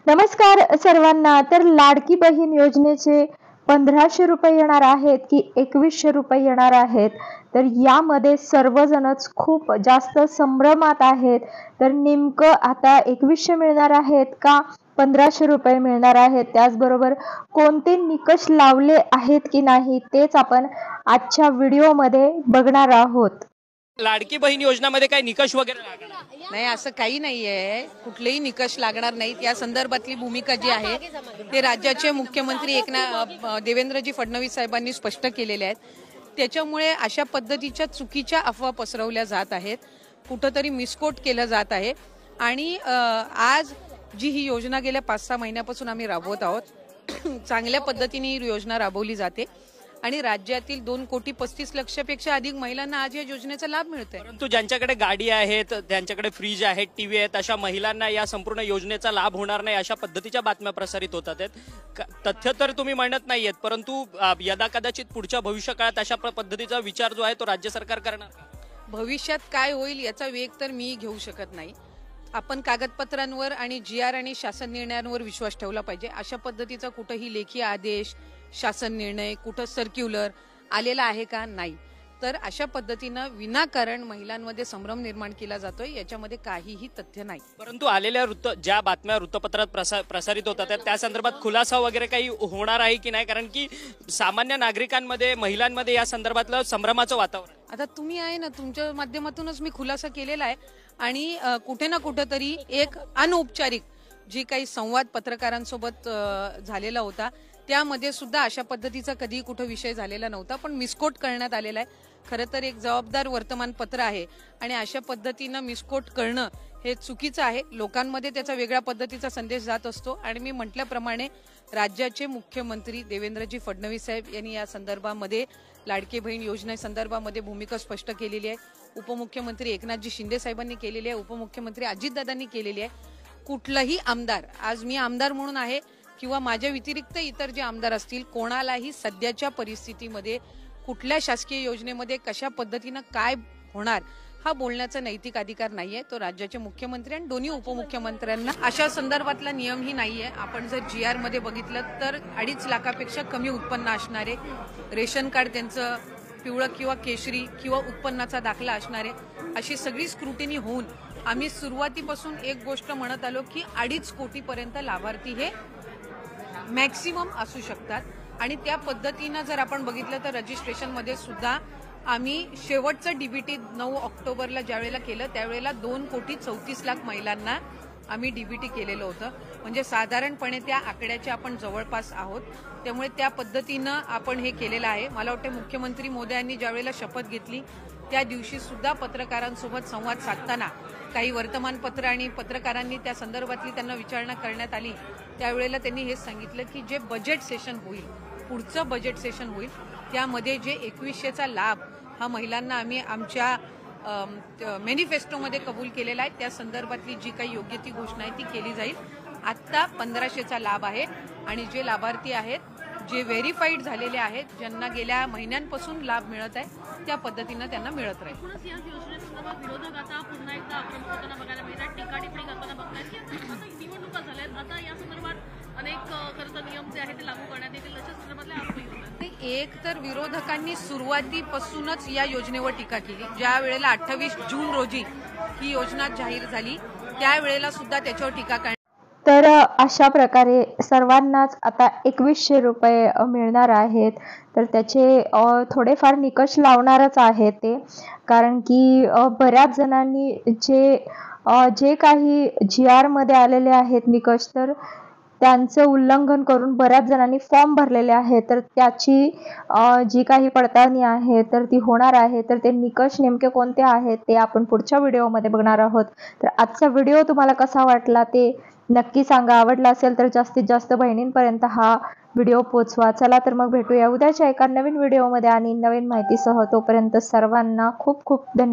नमस्कार सर्वांना। तर लाडकी बहीण योजनेचे 1500 रुपये येणार आहेत की 2100 रुपये येणार आहेत, तर यामध्ये सर्वजणच खूप जास्त संभ्रमात आहेत। तर नेमकं आता 2100 मिळणार आहेत का 1500 रुपये मिळणार आहेत, त्याचबरोबर कोणते निकष लावले आहेत की नाही तेच आपण आजच्या व्हिडिओमध्ये बघणार आहोत। लाडकी बहीण योजनामध्ये काही निकष वगैरे लागणार नाही, असं काही नाही आहे। कुठलेही निकष लागणार नाहीत। या संदर्भातली भूमिका जी आहे ते राज्याचे मुख्यमंत्री देवेंद्रजी फडणवीस साहेबांनी स्पष्ट केलेले आहेत। त्याच्यामुळे अशा पद्धतीच्या चुकीच्या अफवा पसरवल्या जात आहेत, कुठंतरी मिसकोट केलं जात आहे। आणि आज जी ही योजना गेल्या 5-6 महिन्यापासून आम्ही राबवत आहोत, चांगल्या पद्धतीने ही योजना राबवली जाते आणि राज्यातील 2,35,00,000पेक्षा अधिक महिलांना आज या योजनेचा लाभ मिळतोय। परंतु ज्यांच्याकडे गाडी आहेत, ज्यांच्याकडे फ्रीज आहेत, टीव्ही आहेत, अशा महिलांना या संपूर्ण योजनेचा लाभ होणार नाही अशा पद्धतीच्या बातम्या प्रसारित होतात आहेत। तथ्य तर तुम्ही म्हणत नाहीयेत, परंतु यदा कदाचित पुढच्या भविष्यकाळात अशा पद्धतीचा विचार जो आहे तो राज्य सरकार करणार। भविष्यात काय होईल याचा वेग तर मी घेऊ शकत नाही। आपण कागदपत्रांवर आणि GR आणि शासन निर्णयांवर विश्वास ठेवला पाहिजे। अशा पद्धतीचा कुठेही लेखी आदेश, शासन निर्णय, कुठं सर्क्युलर आलेला आहे का? नाही। तर अशा पद्धतीनं विनाकारण महिलांमध्ये संभ्रम निर्माण केला जातोय, याच्यामध्ये काहीही तथ्य नाही। परंतु आलेल्या ज्या बातम्या वृत्तपत्रात प्रसारित होतात त्या संदर्भात खुलासा वगैरे काही होणार आहे की नाही? कारण की सामान्य नागरिकांमध्ये, महिलांमध्ये या संदर्भातलं संभ्रमाचं वातावरण। आता तुम्ही आहे ना, तुमच्या माध्यमातूनच मी खुलासा केलेला आहे आणि कुठे ना कुठेतरी एक अनौपचारिक जी काही संवाद पत्रकारांसोबत झालेला होता त्यामध्ये सुद्धा अशा पद्धतीचा कधी कुठे विषय झालेला नव्हता, पण मिसकोट करण्यात आलेला आहे। खरं तर एक जबाबदार वर्तमानपत्र आहे आणि अशा पद्धतीनं मिसकोट करणं हे चुकीचं आहे। लोकांमध्ये त्याचा वेगळ्या पद्धतीचा संदेश जात असतो आणि मी म्हटल्याप्रमाणे राज्याचे मुख्यमंत्री देवेंद्रजी फडणवीस साहेब यांनी या संदर्भामध्ये लाडकी बहीण योजनेसंदर्भामध्ये भूमिका स्पष्ट केलेली आहे। उपमुख्यमंत्री एकनाथजी शिंदे साहेबांनी केलेली आहे, उपमुख्यमंत्री अजितदादांनी केलेली आहे। कुठलाही आमदार, आज मी आमदार म्हणून आहे किंवा माझ्या व्यतिरिक्त इतर जे आमदार असतील, कोणालाही सध्याच्या परिस्थितीमध्ये कुठल्या शासकीय योजनेमध्ये कशा पद्धतीनं काय होणार हा बोलण्याचा नैतिक अधिकार नाहीये। तो राज्याचे मुख्यमंत्री आणि दोन्ही उपमुख्यमंत्र्यांना अशा संदर्भातला नियमही नाहीये। आपण जर GR मध्ये बघितलं तर 2.5 लाखापेक्षा कमी उत्पन्न असणारे, रेशन कार्ड त्यांचं पिवळं किंवा केशरी किंवा उत्पन्नाचा दाखला असणारे, अशी सगळी स्क्रुटिनी होऊन आम्ही सुरुवातीपासून एक गोष्ट म्हणत आलो की 2.5 कोटीपर्यंत लाभार्थी हे मॅक्सिमम असू शकतात। आणि त्या पद्धतीनं जर आपण बघितलं तर रजिस्ट्रेशन मध्ये सुद्धा आम्ही शेवटचं DBT 9 ऑक्टोबरला ज्यावेळेला केलं त्यावेळेला 2,34,00,000 महिलांना आम्ही DBT केलेलं होतं। म्हणजे साधारणपणे त्या आकड्याचे आपण जवळपास आहोत। त्यामुळे त्या पद्धतीनं आपण हे केलेलं आहे। मला वाटतं मुख्यमंत्री मोदयांनी ज्यावेळेला शपथ घेतली त्या दिवशी सुद्धा पत्रकारांसोबत संवाद साधताना काही वर्तमानपत्र आणि पत्रकारांनी त्या संदर्भातली त्यांना विचारणा करण्यात आली, त्यावेळेला त्यांनी हे सांगितलं की जे बजेट सेशन होईल, पुढचं बजेट सेशन होईल, त्यामध्ये जे 2100चा लाभ हा महिलांना आम्ही आमच्या मॅनिफेस्टोमध्ये कबूल केलेला आहे, त्या संदर्भातली जी काही योग्य ती घोषणा आहे ती केली जाईल। आत्ता 1500चा लाभ आहे आणि जे लाभार्थी आहेत, जे व्हेरीफाईड झालेले आहेत, ज्यांना गेल्या महिन्यांपासून लाभ मिळत आहे, त्या पद्धतीनं त्यांना मिळत राहील। विरोधक आता पुन्हा एकदा आक्रमक होताना बघायला मिळतात, टीका टिप्पणी करताना बघतायत की आता निवडणुका झाल्यात, आता या संदर्भात अनेक खरं तर नियम जे आहेत ते लागू करण्यात येतील, अशा संदर्भातले आरोपही होतात। एक तर विरोधकांनी सुरुवातीपासूनच या योजनेवर टीका केली। ज्या वेळेला 28 जून रोजी ही योजना जाहीर झाली त्यावेळेला सुद्धा त्याच्यावर टीका करण्यात। तर अशा प्रकारे सर्वांनाच आता 2100 रुपये मिळणार आहेत। तर त्याचे थोडेफार निकष लावणारच आहेत ते, कारण की बऱ्याच जणांनी जे काही GR मध्ये आलेले आहेत निकष, तर त्यांचं उल्लंघन करून बऱ्याच जणांनी फॉर्म भरलेले आहेत। तर त्याची जी काही पडताळणी आहे तर ती होणार आहे। तर ते निकष नेमके कोणते आहेत ते आपण पुढच्या व्हिडिओमध्ये बघणार आहोत। तर आजचा व्हिडिओ तुम्हाला कसा वाटला ते नक्की सांगा। आवडला असेल तर जास्तीत जास्त बहिणींपर्यंत हा व्हिडिओ पोहोचवा। चला तर मग भेटूया उद्याच्या एका नवीन व्हिडिओमध्ये आणि नवीन माहितीसह। तोपर्यंत सर्वांना खूप खूप धन्यवाद।